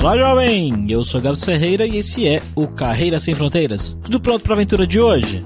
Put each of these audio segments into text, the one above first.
Olá, jovem! Eu sou Gabs Ferreira e esse é o Carreira Sem Fronteiras. Tudo pronto para a aventura de hoje?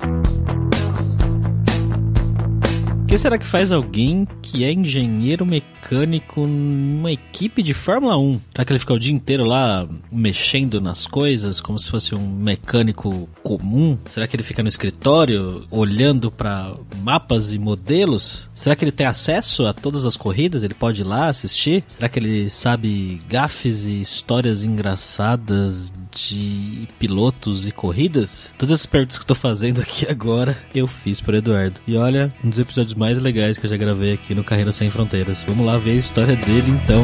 O que será que faz alguém que é engenheiro mecânico numa equipe de Fórmula 1? Será que ele fica o dia inteiro lá mexendo nas coisas como se fosse um mecânico comum? Será que ele fica no escritório olhando para mapas e modelos? Será que ele tem acesso a todas as corridas? Ele pode ir lá assistir? Será que ele sabe gafes e histórias engraçadas de pilotos e corridas? Todas as perguntas que eu tô fazendo aqui agora, eu fiz pro Eduardo. E olha, um dos episódios mais legais que eu já gravei aqui no Carreira Sem Fronteiras. Vamos lá ver a história dele então.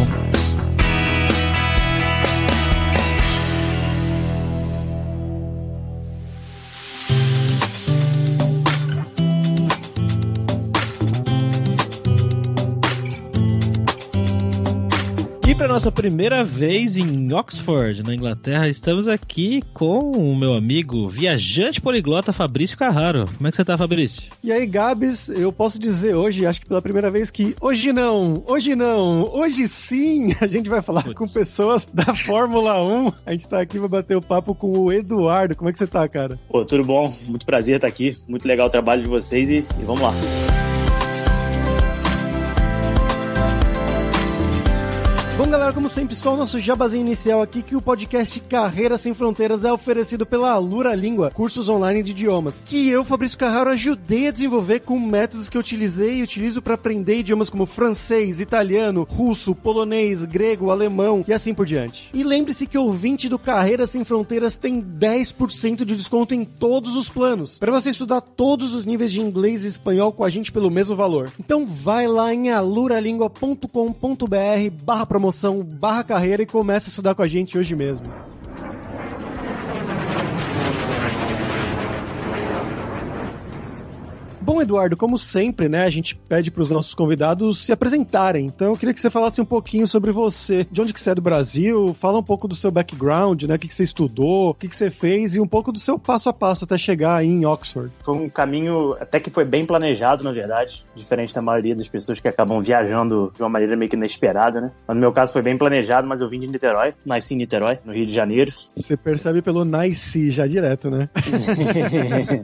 E para nossa primeira vez em Oxford, na Inglaterra, estamos aqui com o meu amigo viajante poliglota Fabrício Carraro. Como é que você tá, Fabrício? E aí, Gabs, eu posso dizer hoje, acho que pela primeira vez, que hoje não, hoje sim, a gente vai falar com pessoas da Fórmula 1. A gente tá aqui pra bater o papo com o Eduardo. Como é que você tá, cara? Pô, tudo bom? Muito prazer estar aqui. Muito legal o trabalho de vocês e vamos lá. Bom, galera, como sempre, só o nosso jabazinho inicial aqui, que o podcast Carreira Sem Fronteiras é oferecido pela Alura Língua, cursos online de idiomas, que eu, Fabrício Carraro, ajudei a desenvolver com métodos que eu utilizei e utilizo para aprender idiomas como francês, italiano, russo, polonês, grego, alemão e assim por diante. E lembre-se que o ouvinte do Carreira Sem Fronteiras tem 10% de desconto em todos os planos, para você estudar todos os níveis de inglês e espanhol com a gente pelo mesmo valor. Então vai lá em aluralingua.com.br/promoção/carreira e começa a estudar com a gente hoje mesmo. Bom, Eduardo, como sempre, né, a gente pede para os nossos convidados se apresentarem. Então, eu queria que você falasse um pouquinho sobre você, de onde que você é do Brasil, fala um pouco do seu background, né, o que você estudou, o que você fez e um pouco do seu passo a passo até chegar aí em Oxford. Foi um caminho até que foi bem planejado, na verdade, diferente da maioria das pessoas que acabam viajando de uma maneira meio que inesperada, né? Mas no meu caso foi bem planejado, mas eu vim de Niterói, nasci em Niterói, no Rio de Janeiro. Você percebe pelo nasci já direto, né?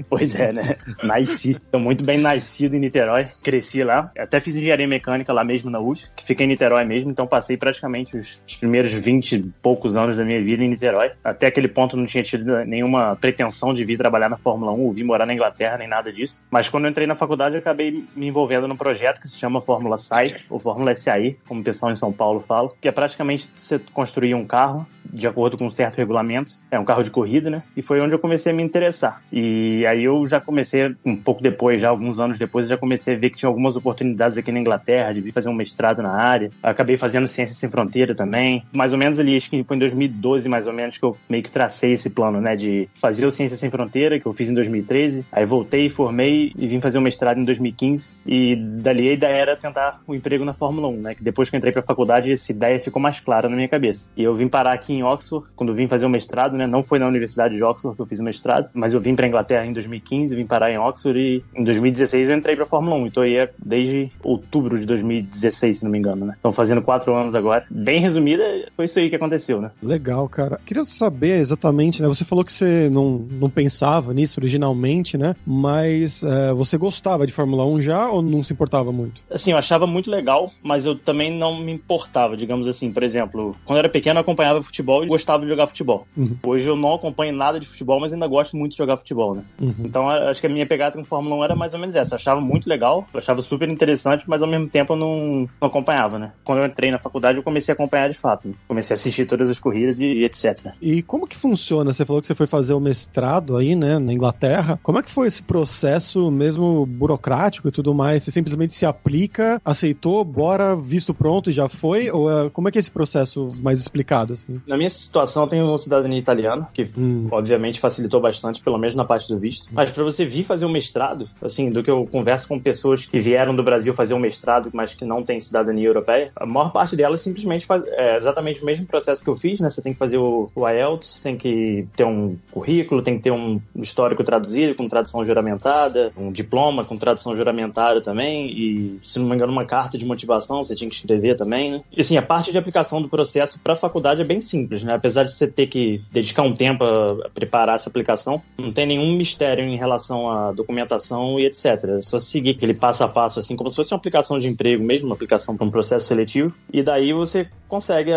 Pois é, né? Nasci. Tô muito bem nascido em Niterói, cresci lá, até fiz engenharia mecânica lá mesmo na USP, que fica em Niterói mesmo, então passei praticamente os primeiros 20 e poucos anos da minha vida em Niterói. Até aquele ponto não tinha tido nenhuma pretensão de vir trabalhar na Fórmula 1, ou vir morar na Inglaterra, nem nada disso. Mas quando eu entrei na faculdade, eu acabei me envolvendo num projeto que se chama Fórmula SAI, ou Fórmula SAI, como o pessoal em São Paulo fala, que é praticamente você construir um carro de acordo com um certo regulamento, é um carro de corrida, né? E foi onde eu comecei a me interessar. E aí eu já comecei, um pouco depois, já alguns anos depois, eu já comecei a ver que tinha algumas oportunidades aqui na Inglaterra, de vir fazer um mestrado na área. Eu acabei fazendo Ciências Sem Fronteira também. Mais ou menos ali, acho que foi em 2012, mais ou menos, que eu meio que tracei esse plano, né? De fazer o Ciências Sem Fronteira, que eu fiz em 2013. Aí voltei, formei e vim fazer o mestrado em 2015. E dali a ideia era tentar um emprego na Fórmula 1, né? Que depois que eu entrei pra faculdade, essa ideia ficou mais clara na minha cabeça. E eu vim parar aqui em Oxford, quando eu vim fazer o mestrado, né? Não foi na Universidade de Oxford que eu fiz o mestrado, mas eu vim pra Inglaterra em 2015, vim parar em Oxford e em 2016 eu entrei pra Fórmula 1. Então aí é desde outubro de 2016, se não me engano, né? Estão fazendo 4 anos agora. Bem resumida, foi isso aí que aconteceu, né? Legal, cara. Queria saber exatamente, né? Você falou que você não pensava nisso originalmente, né? Mas você gostava de Fórmula 1 já ou não se importava muito? Assim, eu achava muito legal, mas eu também não me importava, digamos assim. Por exemplo, quando eu era pequeno eu acompanhava futebol e gostava de jogar futebol. Uhum. Hoje eu não acompanho nada de futebol, mas ainda gosto muito de jogar futebol, né? Uhum. Então acho que a minha pegada com Fórmula 1 era mais ou menos essa. Eu achava muito legal, eu achava super interessante, mas ao mesmo tempo eu não acompanhava, né? Quando eu entrei na faculdade eu comecei a acompanhar de fato, né? Comecei a assistir todas as corridas e etc. E como que funciona? Você falou que você foi fazer o mestrado aí, né, na Inglaterra. Como é que foi esse processo mesmo burocrático e tudo mais? Você simplesmente se aplica, aceitou, bora, visto pronto e já foi? Ou como é que é esse processo mais explicado, assim? Na minha situação eu tenho cidadania italiana, que obviamente facilitou bastante, pelo menos na parte do visto. Mas pra você vir fazer um mestrado, assim, do que eu converso com pessoas que vieram do Brasil fazer um mestrado, mas que não têm cidadania europeia, a maior parte delas simplesmente faz exatamente o mesmo processo que eu fiz, né? Você tem que fazer o IELTS, tem que ter um currículo, tem que ter um histórico traduzido, com tradução juramentada, um diploma com tradução juramentada também, e, se não me engano, uma carta de motivação você tinha que escrever também, né? E assim, a parte de aplicação do processo pra faculdade é bem simples. simples, né? Apesar de você ter que dedicar um tempo a preparar essa aplicação, não tem nenhum mistério em relação à documentação e etc. É só seguir aquele passo a passo, assim, como se fosse uma aplicação de emprego mesmo, uma aplicação para um processo seletivo, e daí você consegue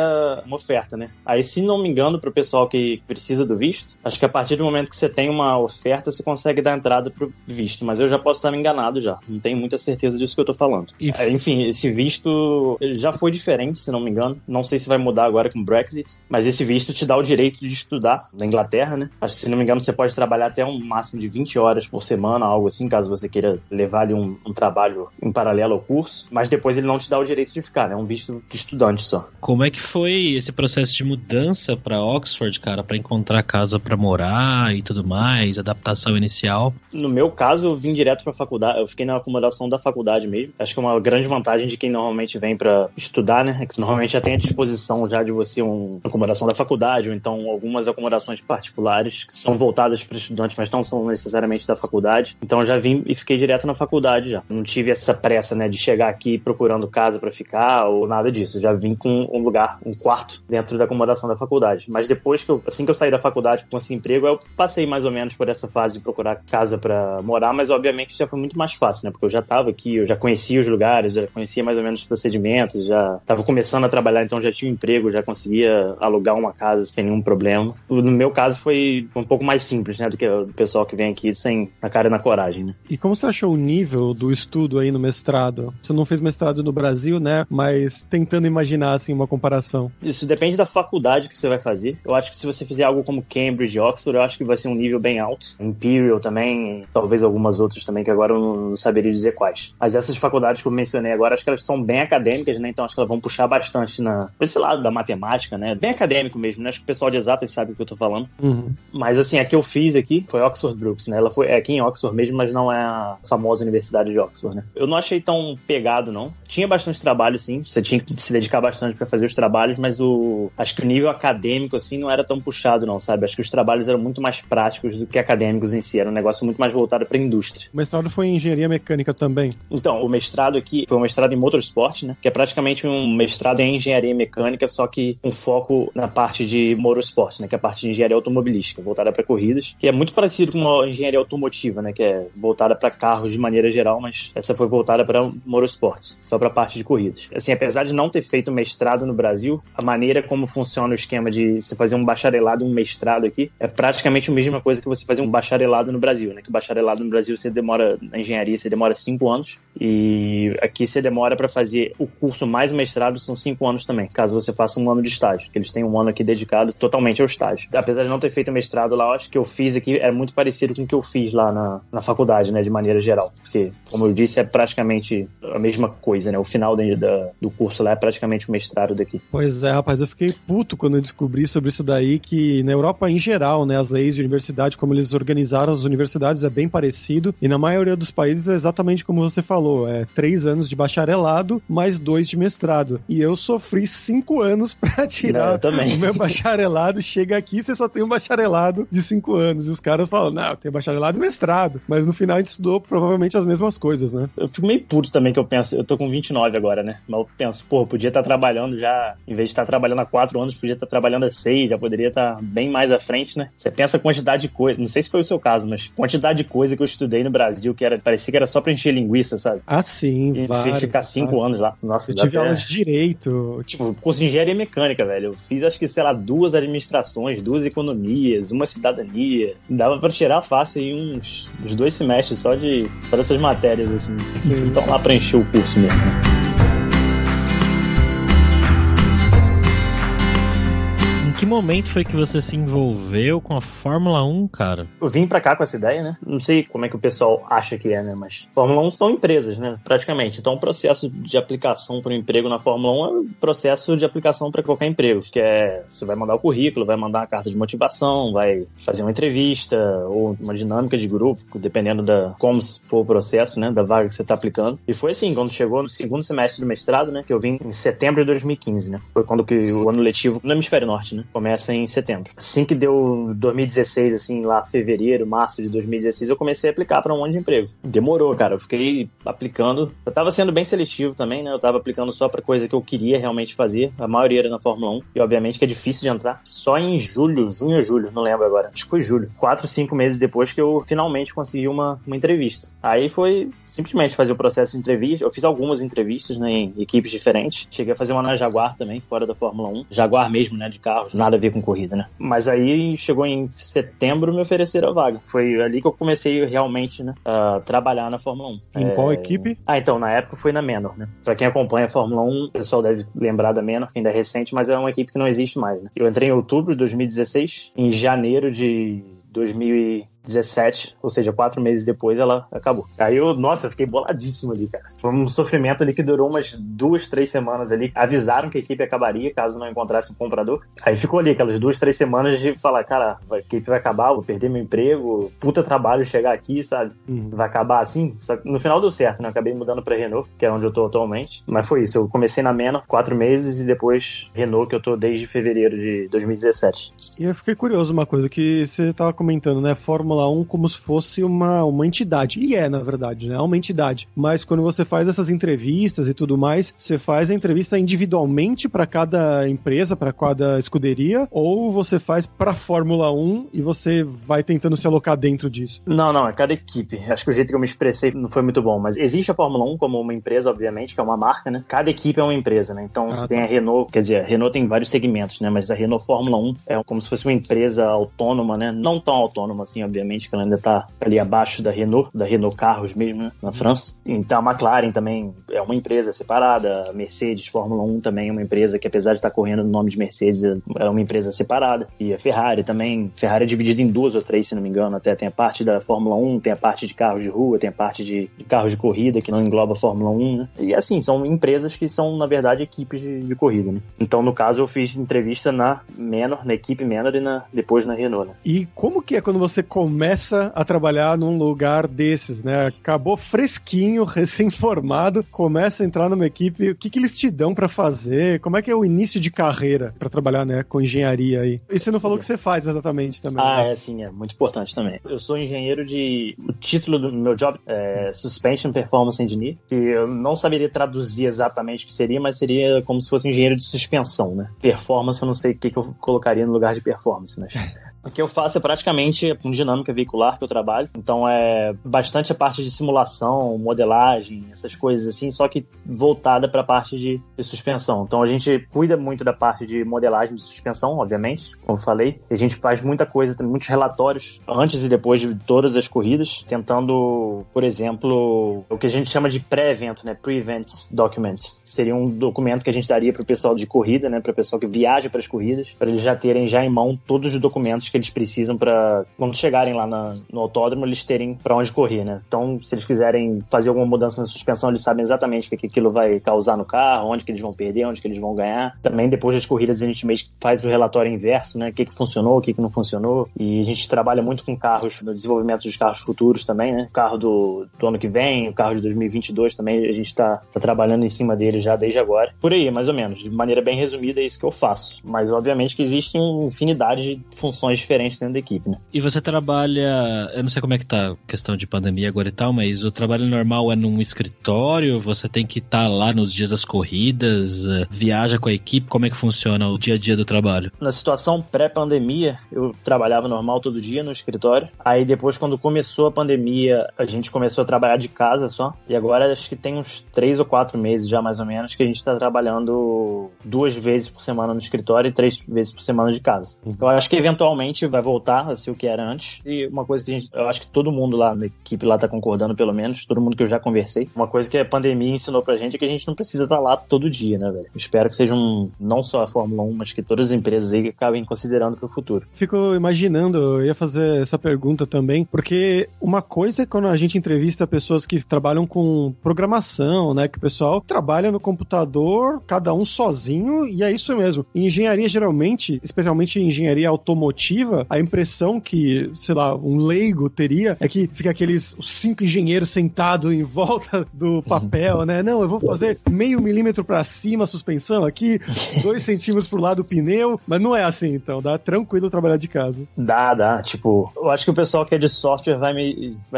uma oferta, né? Aí, se não me engano, para o pessoal que precisa do visto, acho que a partir do momento que você tem uma oferta, você consegue dar entrada pro visto, mas eu já posso estar me enganado já, não tenho muita certeza disso que eu tô falando. Enfim, esse visto já foi diferente, se não me engano, não sei se vai mudar agora com o Brexit, mas esse visto te dá o direito de estudar na Inglaterra, né? Acho que, se não me engano, você pode trabalhar até um máximo de 20 horas por semana, algo assim, caso você queira levar ali um trabalho em paralelo ao curso, mas depois ele não te dá o direito de ficar, né? É um visto de estudante só. Como é que foi esse processo de mudança pra Oxford, cara, pra encontrar casa pra morar e tudo mais, adaptação inicial? No meu caso, eu vim direto pra faculdade, eu fiquei na acomodação da faculdade mesmo. Acho que é uma grande vantagem de quem normalmente vem pra estudar, né? É que normalmente já tem à disposição já de você uma acomodação da faculdade, ou então algumas acomodações particulares que são voltadas para estudantes, mas não são necessariamente da faculdade. Então eu já vim e fiquei direto na faculdade já. Não tive essa pressa, né, de chegar aqui procurando casa pra ficar ou nada disso. Já vim com um lugar, um quarto dentro da acomodação da faculdade. Mas depois assim que eu saí da faculdade com esse emprego, eu passei mais ou menos por essa fase de procurar casa pra morar, mas obviamente já foi muito mais fácil, né? Porque eu já tava aqui, eu já conhecia os lugares, já conhecia mais ou menos os procedimentos, já tava começando a trabalhar, então já tinha um emprego, já conseguia alugar uma casa sem nenhum problema. No meu caso foi um pouco mais simples, né? Do que o pessoal que vem aqui sem na cara e na coragem, né? E como você achou o nível do estudo aí no mestrado? Você não fez mestrado no Brasil, né? Mas tentando imaginar, assim, uma comparação. Isso depende da faculdade que você vai fazer. Eu acho que se você fizer algo como Cambridge, Oxford, eu acho que vai ser um nível bem alto. Imperial também, talvez algumas outras também, que agora eu não saberia dizer quais. Mas essas faculdades que eu mencionei agora, acho que elas são bem acadêmicas, né? Então acho que elas vão puxar bastante pra esse lado da matemática, né? Bem acadêmico mesmo, né? Acho que o pessoal de exatas sabe o que eu tô falando. Uhum. Mas assim, a que eu fiz aqui foi Oxford Brookes, né? Ela foi aqui em Oxford mesmo, mas não é a famosa Universidade de Oxford, né? Eu não achei tão pegado, não. Tinha bastante trabalho, sim. Você tinha que se dedicar bastante pra fazer os trabalhos, mas acho que o nível acadêmico, assim, não era tão puxado, não, sabe? Acho que os trabalhos eram muito mais práticos do que acadêmicos em si. Era um negócio muito mais voltado pra indústria. O mestrado foi em engenharia mecânica também? Então, o mestrado aqui foi um mestrado em motorsport, né? Que é praticamente um mestrado em engenharia mecânica, só que com foco na parte de motorsport, né? Que é a parte de engenharia automobilística, voltada para corridas, que é muito parecido com uma engenharia automotiva, né? Que é voltada para carros de maneira geral, mas essa foi voltada para motorsport, só para a parte de corridas. Assim, apesar de não ter feito mestrado no Brasil, a maneira como funciona o esquema de você fazer um bacharelado e um mestrado aqui é praticamente a mesma coisa que você fazer um bacharelado no Brasil, né? Que o bacharelado no Brasil na engenharia você demora 5 anos, e aqui você demora para fazer o curso mais o mestrado, são 5 anos também, caso você faça um ano de estágio, que eles têm um ano aqui dedicado totalmente ao estágio. Apesar de não ter feito mestrado lá, eu acho que eu fiz aqui é muito parecido com o que eu fiz lá na faculdade, né, de maneira geral, porque, como eu disse, é praticamente a mesma coisa, né, o final do curso lá é praticamente o mestrado daqui. Pois é, rapaz, eu fiquei puto quando eu descobri sobre isso daí, que na Europa em geral, né, as leis de universidade, como eles organizaram as universidades é bem parecido, e na maioria dos países é exatamente como você falou, 3 anos de bacharelado mais 2 de mestrado, e eu sofri 5 anos pra tirar o meu bacharelado. Chega aqui, você só tem um bacharelado de 5 anos, e os caras falam, não, eu tenho bacharelado e mestrado, mas no final a gente estudou provavelmente as mesmas coisas, né? Eu fico meio puto também, que eu penso, eu tô com 29 agora, né, mas eu penso, pô, podia estar trabalhando já, em vez de estar trabalhando há 4 anos, podia estar trabalhando há 6, já poderia estar bem mais à frente, né? Você pensa a quantidade de coisa, não sei se foi o seu caso, mas quantidade de coisa que eu estudei no Brasil, parecia que era só pra encher linguiça, sabe? Ah, sim, e ficar 5 anos lá. Nossa, eu tive aula de direito. Tipo, curso de engenharia mecânica, velho. Eu fiz, acho que, sei lá, 2 administrações, 2 economias, 1 cidadania. Dava pra tirar fácil aí uns 2 semestres só dessas matérias, assim. Sim. Então lá pra encher o curso mesmo. Em que momento foi que você se envolveu com a Fórmula 1, cara? Eu vim pra cá com essa ideia, né? Não sei como é que o pessoal acha que é, né? Mas Fórmula 1 são empresas, né? Praticamente. Então o processo de aplicação para um emprego na Fórmula 1 é um processo de aplicação para qualquer emprego. Que é, você vai mandar o currículo, vai mandar a carta de motivação, vai fazer uma entrevista ou uma dinâmica de grupo, dependendo como for o processo, né? Da vaga que você tá aplicando. E foi assim, quando chegou no segundo semestre do mestrado, né? Que eu vim em setembro de 2015, né? Foi quando que o ano letivo no Hemisfério Norte, né? Começa em setembro. Assim que deu 2016, assim, lá fevereiro, março de 2016, eu comecei a aplicar para um monte de emprego. Demorou, cara. Eu fiquei aplicando. Eu tava sendo bem seletivo também, né? Eu tava aplicando só pra coisa que eu queria realmente fazer. A maioria era na Fórmula 1. E obviamente que é difícil de entrar. Só em junho ou julho, não lembro agora. Acho que foi julho. 4, 5 meses depois que eu finalmente consegui uma entrevista. Aí foi simplesmente fazer o processo de entrevista. Eu fiz algumas entrevistas, né, em equipes diferentes. Cheguei a fazer uma na Jaguar também, fora da Fórmula 1. Jaguar mesmo, né, de carros. Nada a ver com corrida, né? Mas aí chegou em setembro, me ofereceram a vaga. Foi ali que eu comecei realmente, né, a trabalhar na Fórmula 1. Em qual equipe? Então, na época foi na Manor, né? Pra quem acompanha a Fórmula 1, o pessoal deve lembrar da Manor, que ainda é recente, mas é uma equipe que não existe mais, né? Eu entrei em outubro de 2016, em janeiro de 2017, ou seja, 4 meses depois ela acabou. Aí eu fiquei boladíssimo ali, cara. Foi um sofrimento ali que durou umas 2, 3 semanas ali. Avisaram que a equipe acabaria caso não encontrasse um comprador. Aí ficou ali aquelas 2, 3 semanas de falar, cara, a equipe vai acabar, vou perder meu emprego, puta trabalho chegar aqui, sabe? Vai acabar assim. Só que no final deu certo, né? Eu acabei mudando pra Renault, que é onde eu tô atualmente. Mas foi isso, eu comecei na Manor 4 meses e depois Renault, que eu tô desde fevereiro de 2017. E eu fiquei curioso, uma coisa que você tava comentando, né? Fórmula 1 como se fosse uma entidade. E na verdade, né? É uma entidade. Mas quando você faz essas entrevistas e tudo mais, você faz a entrevista individualmente para cada empresa, para cada escuderia, ou você faz pra Fórmula 1 e você vai tentando se alocar dentro disso? Não, é cada equipe. Acho que o jeito que eu me expressei não foi muito bom, mas existe a Fórmula 1 como uma empresa, obviamente, que é uma marca, né? Cada equipe é uma empresa, né? Então você tem a Renault, quer dizer, a Renault tem vários segmentos, né? Mas a Renault Fórmula 1 é como se fosse uma empresa autônoma, né? Não tão autônoma assim, obviamente, que ela ainda tá ali abaixo da Renault Carros mesmo, né? Na França. Então a McLaren também é uma empresa separada, a Mercedes Fórmula 1 também é uma empresa que, apesar de estar correndo no nome de Mercedes, é uma empresa separada. E a Ferrari também, Ferrari é dividida em 2 ou 3, se não me engano, até tem a parte da Fórmula 1, tem a parte de carros de rua, tem a parte de carros de corrida, que não engloba a Fórmula 1, né? E assim, são empresas que são, na verdade, equipes de corrida, né? Então, no caso, eu fiz entrevista na Manor, na equipe Manor e depois na Renault, né? E como que é quando você começa a trabalhar num lugar desses, né? Acabou fresquinho, recém-formado, começa a entrar numa equipe, o que eles te dão pra fazer? Como é que é o início de carreira pra trabalhar, né, com engenharia aí? E você não falou o que você faz exatamente também. Né? Sim, é muito importante também. Eu sou engenheiro o título do meu job é Suspension Performance Engineer, que eu não saberia traduzir exatamente o que seria, mas seria como se fosse engenheiro de suspensão, né? Performance, eu não sei o que eu colocaria no lugar de performance, mas... O que eu faço é praticamente com dinâmica veicular que eu trabalho, então é bastante a parte de simulação, modelagem, essas coisas assim, só que voltada para a parte de suspensão. Então a gente cuida muito da parte de modelagem de suspensão, obviamente, como eu falei, e a gente faz muita coisa, tem muitos relatórios antes e depois de todas as corridas, tentando, por exemplo, o que a gente chama de pré-evento, né, pre-event document, seria um documento que a gente daria para o pessoal de corrida, né, para o pessoal que viaja para as corridas, para eles já terem já em mão todos os documentos que eles precisam para, quando chegarem lá no autódromo, eles terem para onde correr, né? Então, se eles quiserem fazer alguma mudança na suspensão, eles sabem exatamente o que aquilo vai causar no carro, onde que eles vão perder, onde que eles vão ganhar. Também, depois das corridas, a gente meio que faz o relatório inverso, né? O que funcionou, o que não funcionou. E a gente trabalha muito com carros, no desenvolvimento dos carros futuros também, né? O carro do ano que vem, o carro de 2022 também, a gente tá trabalhando em cima dele já desde agora. Por aí, mais ou menos. De maneira bem resumida, é isso que eu faço. Mas, obviamente, que existem uma infinidade de funções diferentes dentro da equipe, né? E você trabalha, eu não sei como é que tá a questão de pandemia agora e tal, mas o trabalho normal é num escritório, você tem que estar lá nos dias das corridas, viaja com a equipe, como é que funciona o dia a dia do trabalho? Na situação pré-pandemia, eu trabalhava normal todo dia no escritório, aí depois quando começou a pandemia, a gente começou a trabalhar de casa só, e agora acho que tem uns 3 ou 4 meses já mais ou menos, que a gente tá trabalhando 2 vezes por semana no escritório e 3 vezes por semana de casa. Eu acho que eventualmente vai voltar a ser o que era antes. E uma coisa que eu acho que todo mundo lá na equipe lá tá concordando, pelo menos, todo mundo que eu já conversei, uma coisa que a pandemia ensinou pra gente é que a gente não precisa estar lá todo dia, né, velho? Espero que sejam não só a Fórmula 1, mas que todas as empresas aí acabem considerando pro futuro. Fico imaginando, eu ia fazer essa pergunta também, porque uma coisa é quando a gente entrevista pessoas que trabalham com programação, né, que o pessoal trabalha no computador, cada um sozinho, e é isso mesmo. Em engenharia, geralmente, especialmente em engenharia automotiva, narrativa, a impressão que, sei lá, um leigo teria é que fica aqueles 5 engenheiros sentados em volta do papel, né? Não, eu vou fazer 0,5 milímetro pra cima a suspensão aqui, 2 centímetros pro lado do pneu, mas não é assim, então, dá tranquilo trabalhar de casa. Dá, tipo, eu acho que o pessoal que é de software vai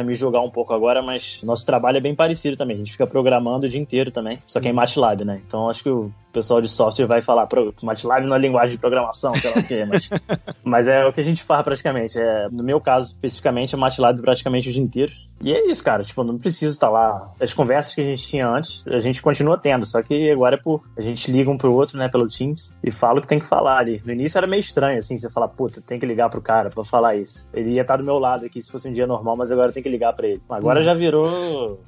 me julgar um pouco agora, mas nosso trabalho é bem parecido também, a gente fica programando o dia inteiro também, só que é em MATLAB, né? Então acho que o pessoal de software vai falar, MATLAB não é linguagem de programação, sei lá o quê, mas é o que a gente faz praticamente. No meu caso, especificamente, é MATLAB praticamente o dia inteiro. E é isso, cara, tipo, não preciso estar lá. As conversas que a gente tinha antes, a gente continua tendo, só que agora a gente liga um pro outro, né, pelo Teams, e fala o que tem que falar ali. No início era meio estranho, assim, você falar, puta, tem que ligar pro cara pra falar isso. Ele ia estar do meu lado aqui se fosse um dia normal, mas agora tem que ligar pra ele. Agora já virou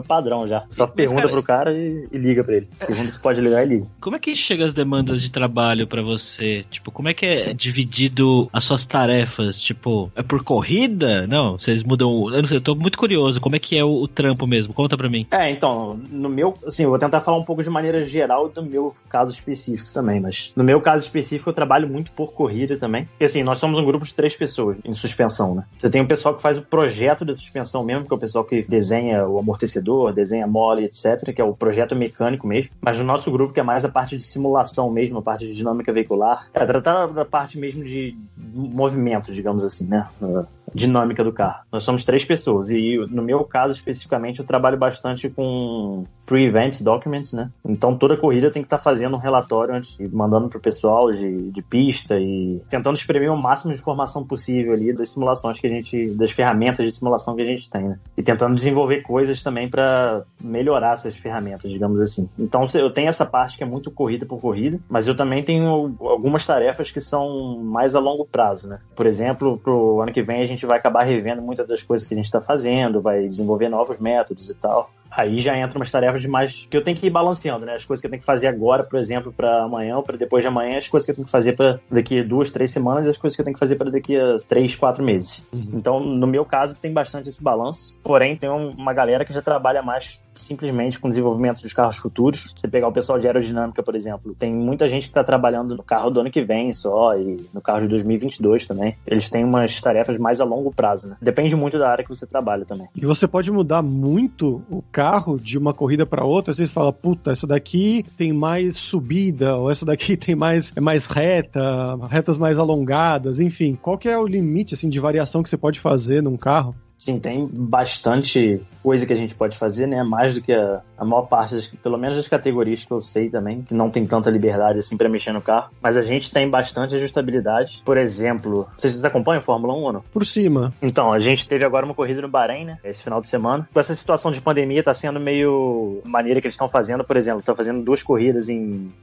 padrão, já. Só pergunta pro cara e liga pra ele. Pergunta se pode ligar e liga. Como é que chega as demandas de trabalho pra você? Tipo, como é que é dividido as suas tarefas? Tipo, é por corrida? Não, vocês mudam... Eu não sei, eu tô muito curioso. Como é que é o trampo mesmo? Conta pra mim. Então, no meu... Assim, eu vou tentar falar um pouco de maneira geral do meu caso específico também, mas no meu caso específico eu trabalho muito por corrida também. Porque assim, nós somos um grupo de 3 pessoas em suspensão, né? Você tem o pessoal que faz o projeto de suspensão mesmo, que é o pessoal que desenha o amortecedor, desenha a mole, etc., que é o projeto mecânico mesmo. Mas no nosso grupo, que é mais a parte de simulação mesmo, a parte de dinâmica veicular, é tratar da parte mesmo de movimento, digamos assim, né? Dinâmica do carro. Nós somos 3 pessoas e no meu caso especificamente eu trabalho bastante com pre-event documents, né? Então toda corrida tem que estar fazendo um relatório antes, mandando pro pessoal de pista e tentando exprimir o máximo de informação possível ali das simulações das ferramentas de simulação que a gente tem, né? E tentando desenvolver coisas também para melhorar essas ferramentas, digamos assim. Então eu tenho essa parte que é muito corrida por corrida, mas eu também tenho algumas tarefas que são mais a longo prazo, né? Por exemplo, pro ano que vem a gente vai acabar revendo muitas das coisas que a gente está fazendo, vai desenvolver novos métodos e tal. Aí já entra umas tarefas demais que eu tenho que ir balanceando, né? As coisas que eu tenho que fazer agora, por exemplo, para amanhã ou para depois de amanhã, as coisas que eu tenho que fazer para daqui a 2, 3 semanas e as coisas que eu tenho que fazer para daqui a 3, 4 meses. Então, no meu caso, tem bastante esse balanço. Porém, tem uma galera que já trabalha mais simplesmente com o desenvolvimento dos carros futuros. Você pegar o pessoal de aerodinâmica, por exemplo, tem muita gente que está trabalhando no carro do ano que vem só e no carro de 2022 também. Eles têm umas tarefas mais a longo prazo, né? Depende muito da área que você trabalha também. E você pode mudar muito o carro de uma corrida para outra. Você fala, puta, essa daqui tem mais subida, ou essa daqui tem mais retas mais alongadas, enfim. Qual que é o limite, assim, de variação que você pode fazer num carro? Sim, tem bastante coisa que a gente pode fazer, né? Mais do que a maior parte, pelo menos das categorias que eu sei também, que não tem tanta liberdade assim pra mexer no carro. Mas a gente tem bastante ajustabilidade. Por exemplo, vocês acompanham a Fórmula 1 ou não? Por cima. Então, a gente teve agora uma corrida no Bahrein, né? Esse final de semana. Com essa situação de pandemia, tá sendo meio maneira que eles estão fazendo, por exemplo, estão fazendo 2 corridas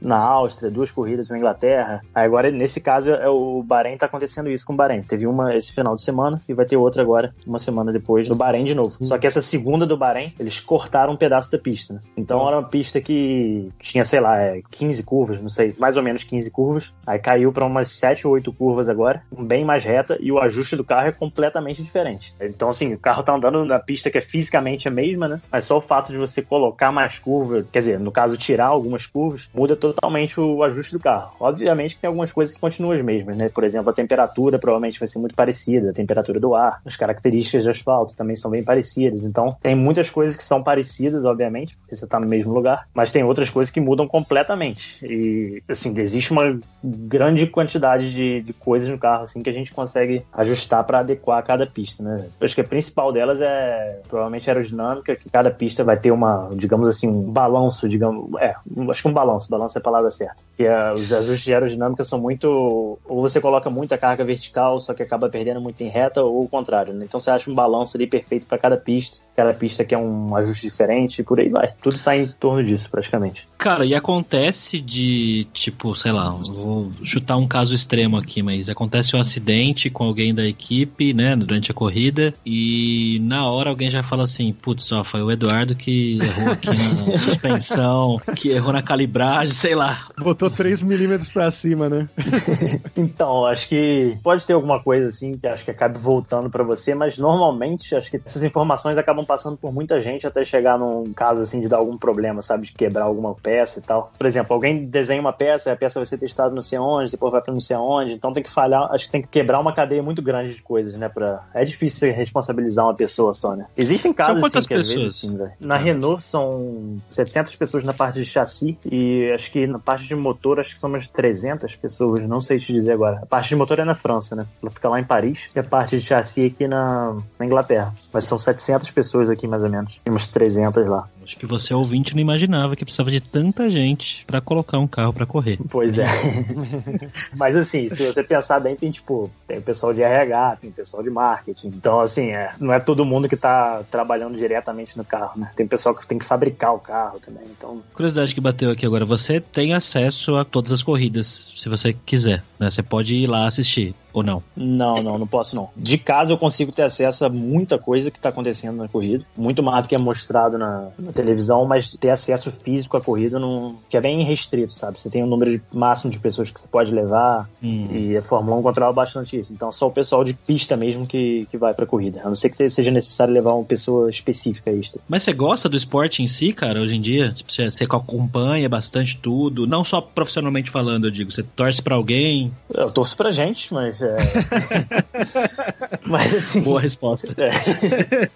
na Áustria, 2 corridas na Inglaterra. Aí agora, nesse caso, o Bahrein tá acontecendo isso com o Bahrein. Teve uma esse final de semana e vai ter outra agora, uma semana depois do Bahrein de novo. Só que essa segunda do Bahrein, eles cortaram um pedaço da pista, né? Então era uma pista que tinha, sei lá, 15 curvas, não sei, mais ou menos 15 curvas. Aí caiu pra umas 7 ou 8 curvas agora, bem mais reta, e o ajuste do carro é completamente diferente. Então, assim, o carro tá andando na pista que é fisicamente a mesma, né? Mas só o fato de você colocar mais curvas, quer dizer, no caso, tirar algumas curvas, muda totalmente o ajuste do carro. Obviamente que tem algumas coisas que continuam as mesmas, né? Por exemplo, a temperatura provavelmente vai ser muito parecida, a temperatura do ar, as características de asfalto também são bem parecidas. Então, tem muitas coisas que são parecidas, obviamente, porque você tá no mesmo lugar, mas tem outras coisas que mudam completamente. E, assim, existe uma grande quantidade de coisas no carro, assim, que a gente consegue ajustar para adequar a cada pista, né? Eu acho que a principal delas é, provavelmente, a aerodinâmica, que cada pista vai ter digamos assim, um balanço, acho que um balanço é a palavra certa. Que os ajustes de aerodinâmica são muito... Ou você coloca muita carga vertical, só que acaba perdendo muito em reta, ou o contrário, né? Então você acha um balanço ali perfeito para cada pista quer um ajuste diferente e por aí vai. Tudo sai em torno disso, praticamente. Cara, e acontece de, tipo, sei lá, vou chutar um caso extremo aqui, mas acontece um acidente com alguém da equipe, né, durante a corrida, e na hora alguém já fala assim, putz, ó, foi o Eduardo que errou aqui na suspensão, que errou na calibragem, sei lá. Botou 3 milímetros pra cima, né? Então, acho que pode ter alguma coisa assim que acho que acabe voltando pra você, mas normalmente normalmente, acho que essas informações acabam passando por muita gente até chegar num caso, assim, de dar algum problema, sabe? De quebrar alguma peça e tal. Por exemplo, alguém desenha uma peça, a peça vai ser testada não sei onde, depois vai pra não sei onde, então tem que falhar, acho que tem que quebrar uma cadeia muito grande de coisas, né? É difícil você responsabilizar uma pessoa só, né? Existem casos, quantas assim, que pessoas? às vezes, assim, velho. Na Renault são 700 pessoas na parte de chassi e acho que na parte de motor, acho que são umas 300 pessoas, não sei te dizer agora. A parte de motor é na França, né? Ela fica lá em Paris e a parte de chassi aqui na Inglaterra. Mas são 700 pessoas aqui, mais ou menos. Tem umas 300 lá. Acho que você, ouvinte, não imaginava que precisava de tanta gente pra colocar um carro pra correr. Pois é. Mas assim, se você pensar bem, tem o pessoal de RH, tem o pessoal de marketing. Então, assim, não é todo mundo que tá trabalhando diretamente no carro, né? Tem pessoal que tem que fabricar o carro também, então... Curiosidade que bateu aqui agora, você tem acesso a todas as corridas, se você quiser, né? Você pode ir lá assistir, ou não? Não posso não. De casa eu consigo ter acesso a muita coisa que tá acontecendo na corrida, muito mais do que é mostrado na televisão, mas ter acesso físico à corrida que é bem restrito, sabe? Você tem um número máximo de pessoas que você pode levar e a Fórmula 1 controla bastante isso. Então só o pessoal de pista mesmo que vai pra corrida. A não ser que seja necessário levar uma pessoa específica extra. Mas você gosta do esporte em si, cara, hoje em dia? Tipo, você acompanha bastante tudo, não só profissionalmente falando, eu digo, você torce pra alguém? Eu torço pra gente, mas mas assim... Boa resposta.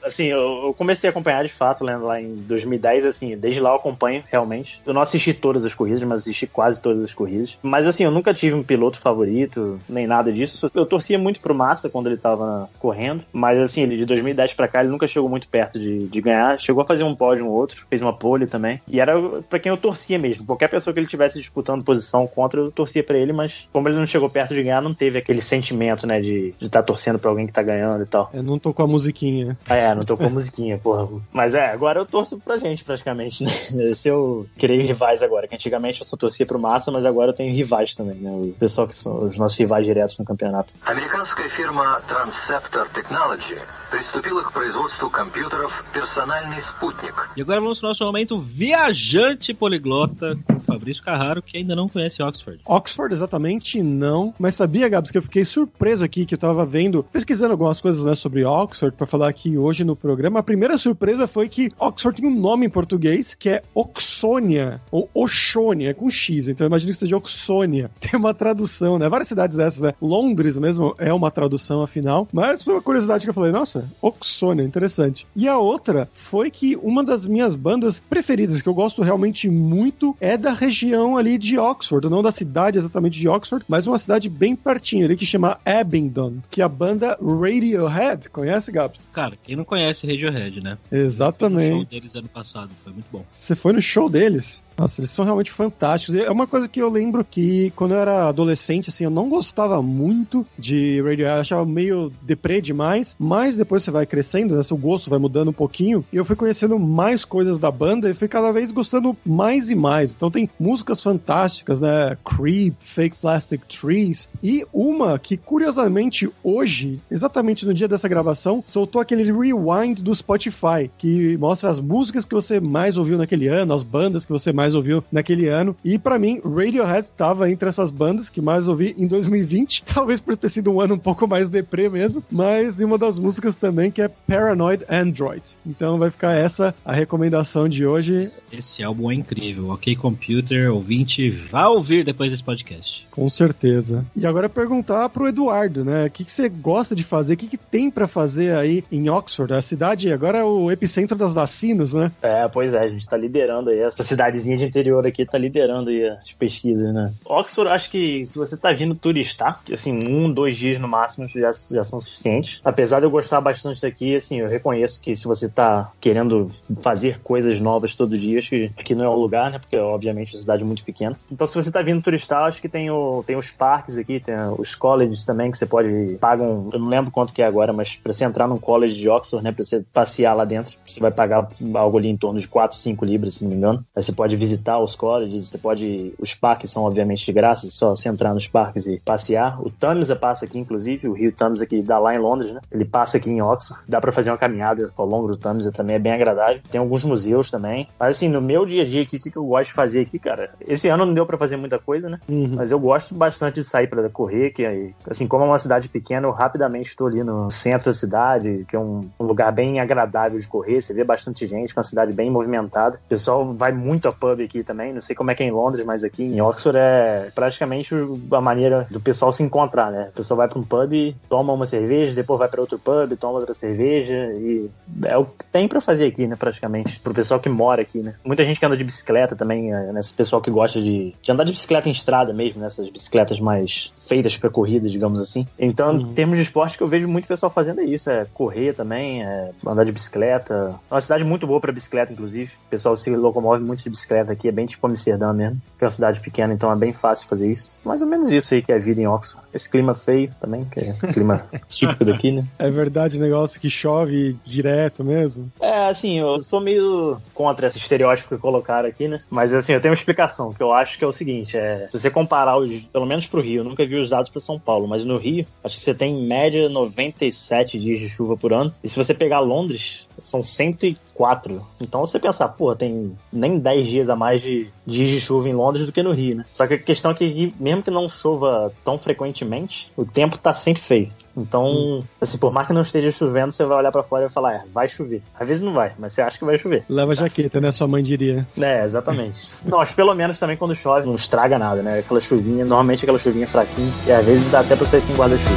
Assim, eu comecei a acompanhar de fato, lendo lá em 2010, assim, desde lá eu acompanho, realmente. Eu não assisti todas as corridas, mas assisti quase todas as corridas. Mas assim, eu nunca tive um piloto favorito, nem nada disso. Eu torcia muito pro Massa quando ele tava correndo, mas assim, ele de 2010 pra cá, ele nunca chegou muito perto de ganhar. Chegou a fazer um pódio, um outro, fez uma pole também. E era pra quem eu torcia mesmo. Qualquer pessoa que ele tivesse disputando posição contra, eu torcia pra ele, mas como ele não chegou perto de ganhar, não teve aquele sentimento, né, de estar torcendo pra alguém que tá ganhando e tal. Não tocou a musiquinha. Não tocou a musiquinha, porra. Mas agora eu torço pra gente, praticamente, né? Se eu criei rivais agora, que antigamente eu só torcia pro Massa, mas agora eu tenho rivais também, né? O pessoal que são os nossos rivais diretos no campeonato. Американская фирма Transceptor Technology приступила к производству компьютеров «Персональный спутник». E agora vamos pro nosso momento viajante poliglota com o Fabrício Carraro, que ainda não conhece Oxford. Oxford, exatamente, não. Mas sabia, Gabs, que eu fiquei surpreso aqui, que eu tava vendo, pesquisando algumas coisas, né, sobre Oxford, pra falar aqui hoje no programa. A primeira surpresa foi que Oxford tem um nome em português, que é Oxônia, ou Oxônia, com X, então eu imagino que seja Oxônia. Tem uma tradução, né? Várias cidades dessas, né? Londres mesmo é uma tradução, afinal. Mas foi uma curiosidade que eu falei, nossa, Oxônia, interessante. E a outra foi que uma das minhas bandas preferidas, que eu gosto realmente muito, é da região ali de Oxford, não da cidade exatamente de Oxford, mas uma cidade bem pertinho ali, que chama Abingdon, que é a banda Radiohead. Conhece, Gabs? Cara, quem não conhece Radiohead, né? Exatamente. Eu fui no show deles ano passado, foi muito bom. Você foi no show deles? Nossa, eles são realmente fantásticos. É uma coisa que eu lembro que quando eu era adolescente, assim, eu não gostava muito de Radiohead, eu achava meio deprê demais, mas depois você vai crescendo, né, seu gosto vai mudando um pouquinho, e eu fui conhecendo mais coisas da banda e fui cada vez gostando mais e mais. Então tem músicas fantásticas, né, Creep, Fake Plastic Trees, e uma que, curiosamente, hoje, exatamente no dia dessa gravação, soltou aquele rewind do Spotify, que mostra as músicas que você mais ouviu naquele ano, as bandas que você mais ouviu naquele ano, e pra mim Radiohead estava entre essas bandas que mais ouvi em 2020, talvez por ter sido um ano um pouco mais deprê mesmo, mas uma das músicas também que é Paranoid Android. Então vai ficar essa a recomendação de hoje. Esse álbum é incrível, Ok Computer, ouvinte, vá ouvir depois desse podcast. Com certeza. E agora perguntar pro Eduardo, né, o que você gosta de fazer, o que tem pra fazer aí em Oxford? A cidade agora é o epicentro das vacinas, né? Pois é, a gente tá liderando aí, essa cidadezinha de interior aqui tá liderando aí as pesquisas, né? Oxford, acho que se você tá vindo turistar, assim, 1-2 dias no máximo já são suficientes. Apesar de eu gostar bastante daqui, assim, eu reconheço que se você tá querendo fazer coisas novas todo dia, acho que aqui não é o lugar, né? Porque, obviamente, é uma cidade muito pequena. Então, se você tá vindo turistar, acho que tem os parques aqui, tem os colleges também, que você pode pagar eu não lembro quanto que é agora, mas pra você entrar num college de Oxford, né? Pra você passear lá dentro, você vai pagar algo ali em torno de 4, 5 libras, se não me engano. Aí você pode visitar os colleges, você pode... Os parques são, obviamente, de graça, só você entrar nos parques e passear. O Tamisa passa aqui, inclusive, o rio Tamisa que dá lá em Londres, né? Ele passa aqui em Oxford. Dá pra fazer uma caminhada ao longo do Tamisa, também é bem agradável. Tem alguns museus também. Mas, assim, no meu dia a dia aqui, o que eu gosto de fazer aqui, cara? Esse ano não deu pra fazer muita coisa, né? Mas eu gosto bastante de sair pra correr, que, assim, como é uma cidade pequena, eu rapidamente estou ali no centro da cidade, que é um lugar bem agradável de correr. Você vê bastante gente, com uma cidade bem movimentada. O pessoal vai muito a pub aqui também. Não sei como é que é em Londres, mas aqui em Oxford é praticamente a maneira do pessoal se encontrar, né? O pessoal vai pra um pub, toma uma cerveja, depois vai pra outro pub, toma outra cerveja e é o que tem pra fazer aqui, né? Praticamente. Pro pessoal que mora aqui, né? Muita gente que anda de bicicleta também, né? Esse pessoal que gosta de andar de bicicleta em estrada mesmo, né? Essas bicicletas mais feitas pra corrida, digamos assim. Então, em termos de esporte, que eu vejo muito pessoal fazendo é isso, é correr também, é andar de bicicleta. É uma cidade muito boa pra bicicleta, inclusive. O pessoal se locomove muito de bicicleta aqui, é bem tipo Amsterdã mesmo, que é uma cidade pequena, então é bem fácil fazer isso. Mais ou menos isso aí que é a vida em Oxford. Esse clima feio também, que é clima típico daqui, né? É verdade o negócio que chove direto mesmo? É, assim, eu sou meio contra esse estereótipo que colocaram aqui, né? Mas, assim, eu tenho uma explicação, que eu acho que é o seguinte, se você comparar, pelo menos pro Rio, eu nunca vi os dados pra São Paulo, mas no Rio, acho que você tem em média 97 dias de chuva por ano. E se você pegar Londres, são 104. Então você pensar, pô, tem nem 10 dias a mais de dias de chuva em Londres do que no Rio, né? Só que a questão é que mesmo que não chova tão frequentemente, o tempo tá sempre feio. Então, assim, por mais que não esteja chovendo, você vai olhar pra fora e vai falar, vai chover. Às vezes não vai, mas você acha que vai chover. Leva jaqueta, né? Sua mãe diria. É, exatamente. Não, acho que pelo menos também quando chove não estraga nada, né? Aquela chuvinha, normalmente aquela chuvinha fraquinha, e às vezes dá até pra sair sem guarda-chuva.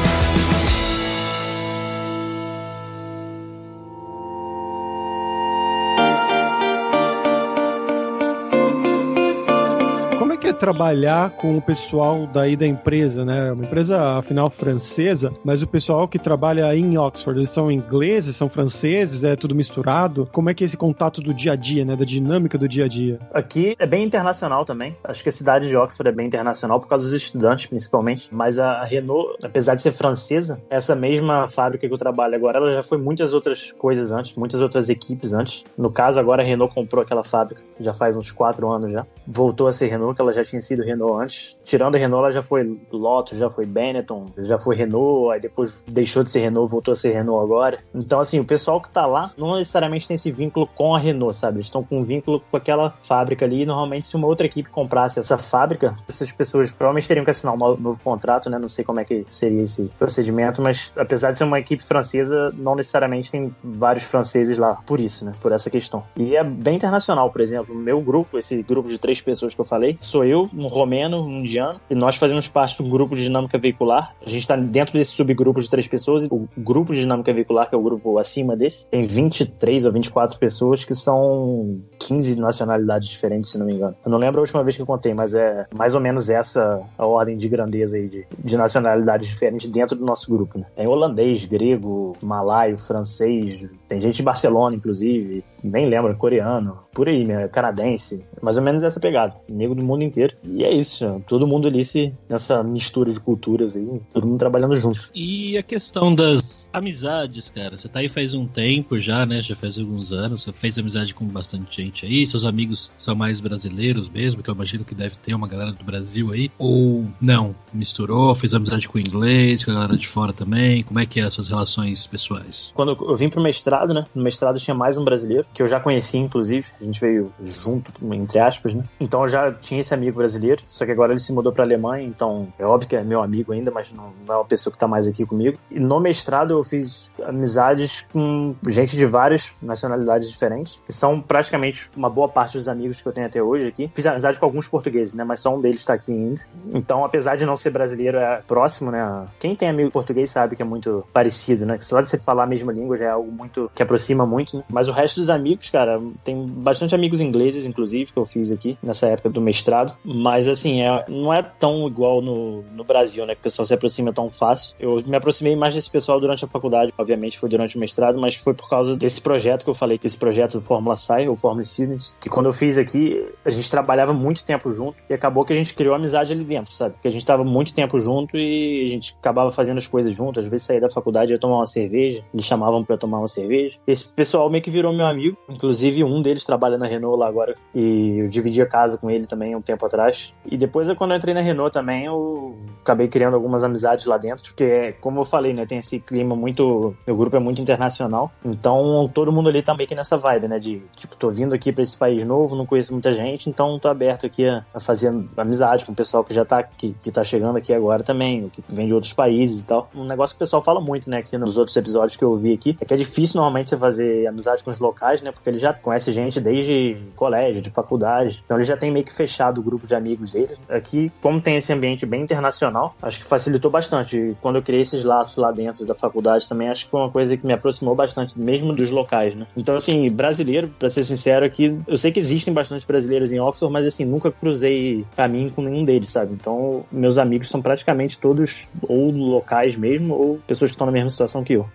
Trabalhar com o pessoal daí da empresa, né? Uma empresa, afinal, francesa, mas o pessoal que trabalha em Oxford, eles são ingleses, são franceses, é tudo misturado? Como é que é esse contato do dia a dia, né? Da dinâmica do dia a dia? Aqui é bem internacional também. Acho que a cidade de Oxford é bem internacional por causa dos estudantes, principalmente. Mas a Renault, apesar de ser francesa, essa mesma fábrica que eu trabalho agora, ela já foi muitas outras coisas antes, muitas outras equipes antes. No caso, agora a Renault comprou aquela fábrica, já faz uns 4 anos já. Voltou a ser Renault, que ela já tinha sido Renault antes. Tirando a Renault, ela já foi Lotus, já foi Benetton, já foi Renault, aí depois deixou de ser Renault, voltou a ser Renault agora. Então, assim, o pessoal que tá lá não necessariamente tem esse vínculo com a Renault, sabe? Eles estão com um vínculo com aquela fábrica ali, e normalmente se uma outra equipe comprasse essa fábrica, essas pessoas provavelmente teriam que assinar um novo contrato, né? Não sei como é que seria esse procedimento, mas apesar de ser uma equipe francesa, não necessariamente tem vários franceses lá por isso, né? Por essa questão. E é bem internacional, por exemplo, o meu grupo, esse grupo de 3 pessoas que eu falei, sou eu, um romeno, um indiano, e nós fazemos parte do grupo de dinâmica veicular. A gente está dentro desse subgrupo de 3 pessoas, o grupo de dinâmica veicular, que é o grupo acima desse, tem 23 ou 24 pessoas que são 15 nacionalidades diferentes, se não me engano. Eu não lembro a última vez que eu contei, mas é mais ou menos essa a ordem de grandeza aí de nacionalidades diferentes dentro do nosso grupo, né? Tem holandês, grego, malaio, francês, tem gente de Barcelona, inclusive, nem lembro, coreano, por aí, né? Canadense, mais ou menos essa pegada, nego do mundo inteiro. E é isso, todo mundo ali nessa mistura de culturas aí, todo mundo trabalhando junto. E a questão das amizades, cara, você tá aí faz um tempo já, né? Já faz alguns anos, você fez amizade com bastante gente aí, seus amigos são mais brasileiros mesmo, que eu imagino que deve ter uma galera do Brasil aí, ou não? Misturou, fez amizade com o inglês, com a galera de fora também? Como é que é as suas relações pessoais? Quando eu vim pro mestrado, né? No mestrado tinha mais um brasileiro, que eu já conhecia, inclusive, a gente veio junto, entre aspas, né? Então eu já tinha esse amigo brasileiro, só que agora ele se mudou pra Alemanha, então é óbvio que é meu amigo ainda, mas não é uma pessoa que tá mais aqui comigo. E no mestrado eu fiz amizades com gente de várias nacionalidades diferentes, que são praticamente uma boa parte dos amigos que eu tenho até hoje aqui. Fiz amizade com alguns portugueses, né? Mas só um deles tá aqui ainda. Então, apesar de não ser brasileiro, é próximo, né? Quem tem amigo português sabe que é muito parecido, né? Que só de você falar a mesma língua já é algo muito que aproxima muito, né? Mas o resto dos amigos, cara, tem bastante amigos ingleses, inclusive, que eu fiz aqui nessa época do mestrado. Mas, assim, não é tão igual no Brasil, né? Que o pessoal se aproxima tão fácil. Eu me aproximei mais desse pessoal durante a faculdade, obviamente foi durante o mestrado, mas foi por causa desse projeto que eu falei, esse projeto do Fórmula SAI, ou Fórmula Students, que quando eu fiz aqui, a gente trabalhava muito tempo junto e acabou que a gente criou amizade ali dentro, sabe? Porque a gente tava muito tempo junto e a gente acabava fazendo as coisas junto, às vezes saía da faculdade ia tomar uma cerveja, eles chamavam pra eu tomar uma cerveja. Esse pessoal meio que virou meu amigo, inclusive um deles trabalha na Renault lá agora e eu dividi a casa com ele também um tempo atrás. E depois, quando eu entrei na Renault também, eu acabei criando algumas amizades lá dentro, porque, como eu falei, né, tem esse clima muito... Meu grupo é muito internacional, então todo mundo ali tá meio que nessa vibe, né, de, tipo, tô vindo aqui pra esse país novo, não conheço muita gente, então tô aberto aqui a fazer amizade com o pessoal que já tá, que tá chegando aqui agora também, que vem de outros países e tal. Um negócio que o pessoal fala muito, né, aqui nos outros episódios que eu ouvi aqui, é que é difícil normalmente você fazer amizade com os locais, né, porque eles já conhecem gente desde colégio, de faculdade, então eles já têm meio que fechado o grupo de amigos deles. Aqui, como tem esse ambiente bem internacional, acho que facilitou bastante. E quando eu criei esses laços lá dentro da faculdade também, acho que foi uma coisa que me aproximou bastante, mesmo dos locais, né. Então, assim, brasileiro, pra ser sincero aqui, eu sei que existem bastante brasileiros em Oxford, mas assim, nunca cruzei caminho com nenhum deles, sabe? Então, meus amigos são praticamente todos ou locais mesmo, ou pessoas que estão na mesma situação que eu.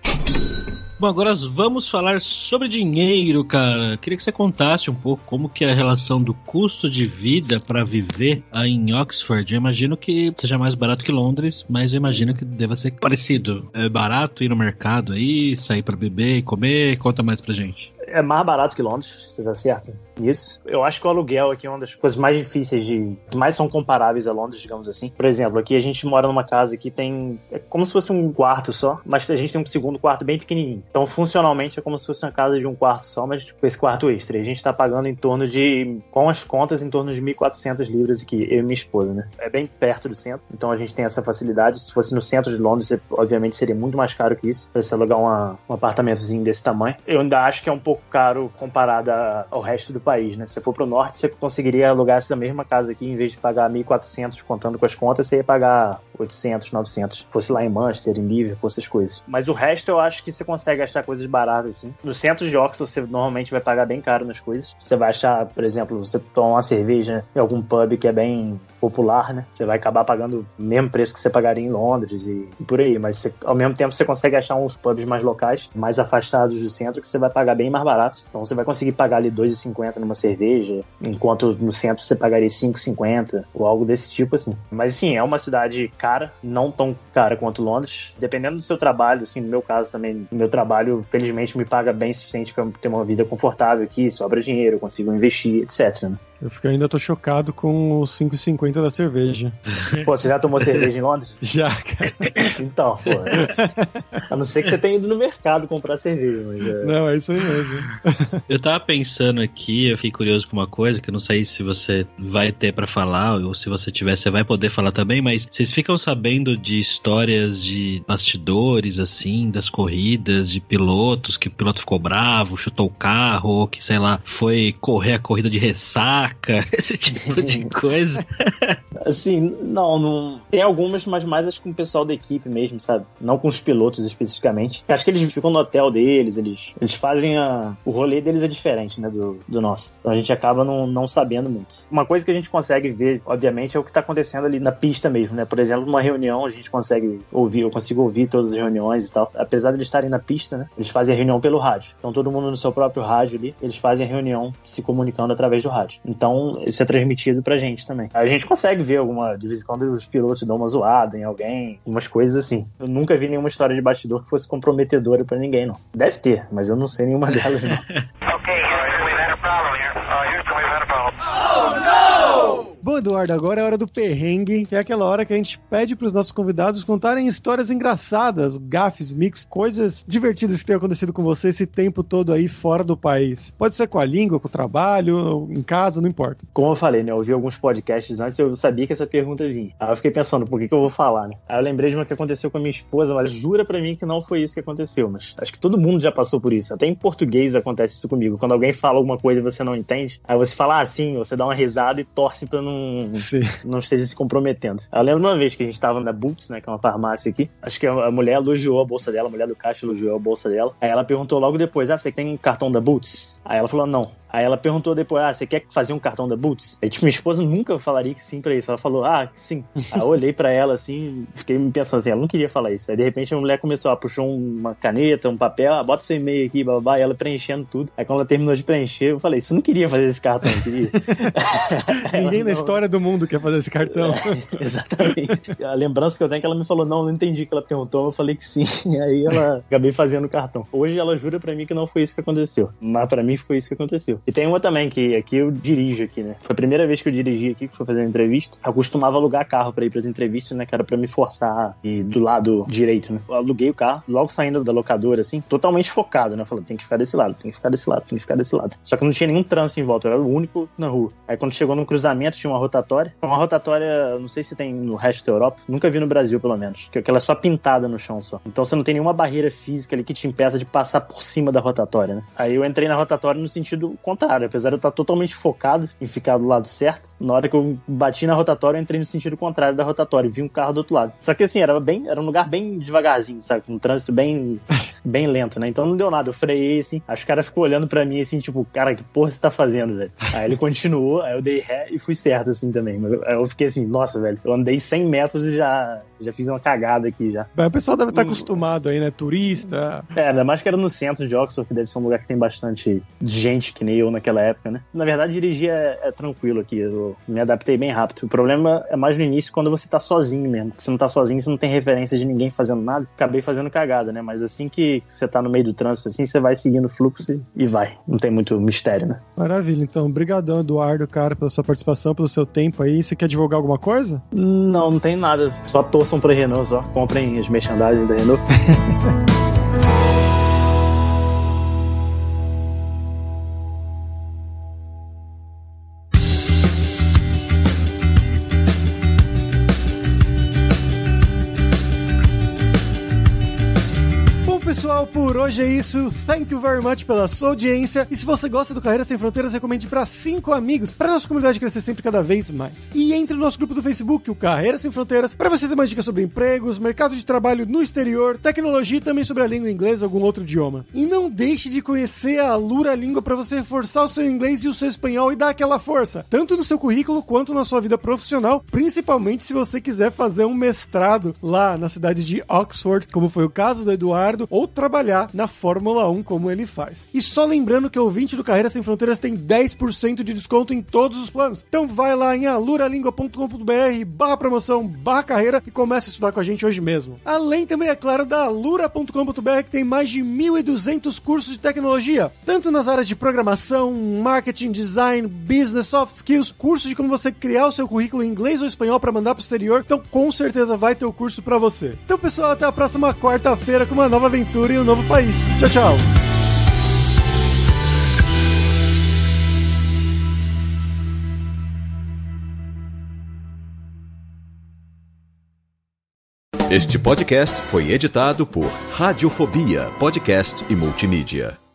Bom, agora vamos falar sobre dinheiro, cara. Queria que você contasse um pouco como que é a relação do custo de vida para viver aí em Oxford. Eu imagino que seja mais barato que Londres, mas eu imagino que deva ser parecido. É barato ir no mercado aí, sair para beber e comer? Conta mais pra gente. É mais barato que Londres, você tá certo nisso. Eu acho que o aluguel aqui é uma das coisas mais difíceis que mais são comparáveis a Londres, digamos assim. Por exemplo, aqui a gente mora numa casa que tem... É como se fosse um quarto só, mas a gente tem um segundo quarto bem pequenininho. Então, funcionalmente, é como se fosse uma casa de um quarto só, mas com esse quarto extra. E a gente tá pagando em torno de... Com as contas, em torno de 1.400 libras aqui, eu e minha esposa, né? É bem perto do centro, então a gente tem essa facilidade. Se fosse no centro de Londres, obviamente seria muito mais caro que isso, pra você alugar um apartamentozinho desse tamanho. Eu ainda acho que é um pouco caro comparado ao resto do país, né? Se você for pro norte, você conseguiria alugar essa mesma casa aqui, em vez de pagar 1.400 contando com as contas, você ia pagar 800, 900. Fosse lá em Manchester, em Liverpool, essas coisas. Mas o resto eu acho que você consegue achar coisas baratas, assim. No centro de Oxford, você normalmente vai pagar bem caro nas coisas. Você vai achar, por exemplo, você toma uma cerveja em algum pub que é bem popular, né? Você vai acabar pagando o mesmo preço que você pagaria em Londres e por aí. Mas você, ao mesmo tempo você consegue achar uns pubs mais locais, mais afastados do centro, que você vai pagar bem mais barato. Então você vai conseguir pagar ali R$2,50 numa cerveja, enquanto no centro você pagaria R$5,50 ou algo desse tipo, assim. Mas sim, é uma cidade cara, não tão cara quanto Londres. Dependendo do seu trabalho, assim, no meu caso também, o meu trabalho, felizmente, me paga bem o suficiente para ter uma vida confortável aqui, sobra dinheiro, eu consigo investir, etc, né? Eu ainda tô chocado com os 5,50 da cerveja. Pô, você já tomou cerveja em Londres? Já, cara. Então, pô. A não ser que você tenha ido no mercado comprar cerveja, mas... Não, é isso aí mesmo. Eu tava pensando aqui, eu fiquei curioso com uma coisa, que eu não sei se você vai ter pra falar, ou se você tiver, você vai poder falar também, mas vocês ficam sabendo de histórias de bastidores, assim, das corridas, de pilotos, que o piloto ficou bravo, chutou o carro, ou que, sei lá, foi correr a corrida de ressaca, esse tipo de coisa? Assim, não. Tem algumas, mas mais acho que com o pessoal da equipe mesmo, sabe? Não com os pilotos especificamente. Acho que eles ficam no hotel deles, eles fazem o rolê deles é diferente, né, do nosso. Então a gente acaba não sabendo muito. Uma coisa que a gente consegue ver, obviamente, é o que tá acontecendo ali na pista mesmo, né? Por exemplo, numa reunião a gente consegue ouvir, eu consigo ouvir todas as reuniões e tal. Apesar de eles estarem na pista, né? Eles fazem a reunião pelo rádio. Então todo mundo no seu próprio rádio ali, eles fazem a reunião se comunicando através do rádio. Então isso é transmitido pra gente também. A gente consegue ver de vez em quando os pilotos dão uma zoada em alguém, umas coisas assim. Eu nunca vi nenhuma história de bastidor que fosse comprometedora pra ninguém, não. Deve ter, mas eu não sei nenhuma delas, não. Bom, Eduardo, agora é a hora do perrengue, que é aquela hora que a gente pede pros nossos convidados contarem histórias engraçadas, gafes, mix, coisas divertidas que tenham acontecido com você esse tempo todo aí fora do país. Pode ser com a língua, com o trabalho, em casa, não importa. Como eu falei, né, eu ouvi alguns podcasts antes e eu sabia que essa pergunta vinha. Aí eu fiquei pensando, por que eu vou falar, né? Aí eu lembrei de uma que aconteceu com a minha esposa, mas jura pra mim que não foi isso que aconteceu, mas acho que todo mundo já passou por isso. Até em português acontece isso comigo. Quando alguém fala alguma coisa e você não entende, aí você fala, sim, você dá uma risada e torce pra não não esteja se comprometendo. Eu lembro uma vez que a gente tava na Boots, né, que é uma farmácia aqui, acho que a mulher elogiou a bolsa dela, a mulher do caixa elogiou a bolsa dela, aí ela perguntou logo depois, você tem cartão da Boots? Aí ela falou, não. Aí ela perguntou depois, você quer fazer um cartão da Boots? Aí, minha esposa nunca falaria que sim pra isso. Ela falou, sim. Aí eu olhei pra ela, assim, fiquei me pensando assim, ela não queria falar isso. Aí, de repente, a mulher começou, puxou uma caneta, um papel, bota seu e-mail aqui, babá, e ela preenchendo tudo. Aí, quando ela terminou de preencher, eu falei, você não queria fazer esse cartão, queria? Ninguém na história do mundo quer fazer esse cartão. Exatamente. A lembrança que eu tenho é que ela me falou, não entendi que ela perguntou, eu falei que sim. E aí, acabei fazendo o cartão. Hoje, ela jura pra mim que não foi isso que aconteceu. Mas pra mim, foi isso que aconteceu. E tem uma também, que aqui eu dirijo aqui, né? Foi a primeira vez que eu dirigi aqui, que fui fazer uma entrevista. Eu costumava alugar carro pra ir pras entrevistas, né? Que era pra me forçar e do lado direito, né? Eu aluguei o carro, logo saindo da locadora, assim, totalmente focado, né? Falando, tem que ficar desse lado, tem que ficar desse lado, tem que ficar desse lado. Só que não tinha nenhum trânsito em volta, eu era o único na rua. Aí quando chegou no cruzamento, tinha uma rotatória. Uma rotatória, não sei se tem no resto da Europa, nunca vi no Brasil, pelo menos. Que ela é só pintada no chão só. Então você não tem nenhuma barreira física ali que te impeça de passar por cima da rotatória, né? Aí eu entrei na rotatória no sentido contrário, apesar de eu estar totalmente focado em ficar do lado certo. Na hora que eu bati na rotatória, eu entrei no sentido contrário da rotatória, vi um carro do outro lado. Só que assim, era um lugar bem devagarzinho, sabe? Um trânsito bem lento, né? Então não deu nada, eu freiei assim, os caras ficou olhando pra mim assim, tipo, cara, que porra você tá fazendo, velho? Aí ele continuou, aí eu dei ré e fui certo assim também. Aí eu fiquei assim, nossa, velho, eu andei 100 metros e já fiz uma cagada aqui já. O pessoal deve estar acostumado aí, né? Turista. Ainda mais que era no centro de Oxford, que deve ser um lugar que tem bastante gente, que nem eu naquela época, né? Na verdade, dirigir é tranquilo aqui, eu me adaptei bem rápido. O problema é mais no início, quando você tá sozinho mesmo. Se você não tá sozinho, você não tem referência de ninguém fazendo nada. Acabei fazendo cagada, né? Mas assim que você tá no meio do trânsito, assim, você vai seguindo o fluxo e vai. Não tem muito mistério, né? Maravilha, então. Obrigadão, Eduardo, cara, pela sua participação, pelo seu tempo aí. Você quer divulgar alguma coisa? Não tem nada. Só torçam pra Renault, só. Comprem as merchandising da Renault. Pessoal, por hoje é isso. Thank you very much pela sua audiência. E se você gosta do Carreira Sem Fronteiras, recomende para 5 amigos, para nossa comunidade crescer sempre cada vez mais. E entre no nosso grupo do Facebook, o Carreira Sem Fronteiras, para você ter mais dicas sobre empregos, mercado de trabalho no exterior, tecnologia e também sobre a língua inglesa ou algum outro idioma. E não deixe de conhecer a Alura Língua para você reforçar o seu inglês e o seu espanhol e dar aquela força, tanto no seu currículo quanto na sua vida profissional, principalmente se você quiser fazer um mestrado lá na cidade de Oxford, como foi o caso do Eduardo, ou trabalhar na Fórmula 1 como ele faz. E só lembrando que o ouvinte do Carreira Sem Fronteiras tem 10% de desconto em todos os planos. Então vai lá em aluralingua.com.br/promoção/carreira e comece a estudar com a gente hoje mesmo. Além também, é claro, da alura.com.br, que tem mais de 1.200 cursos de tecnologia, tanto nas áreas de programação, marketing, design, business, soft skills, curso de como você criar o seu currículo em inglês ou espanhol para mandar pro exterior. Então com certeza vai ter o curso para você. Então pessoal, até a próxima quarta-feira com uma nova aventura em um novo país. Tchau, tchau. Este podcast foi editado por Radiofobia, podcast e multimídia.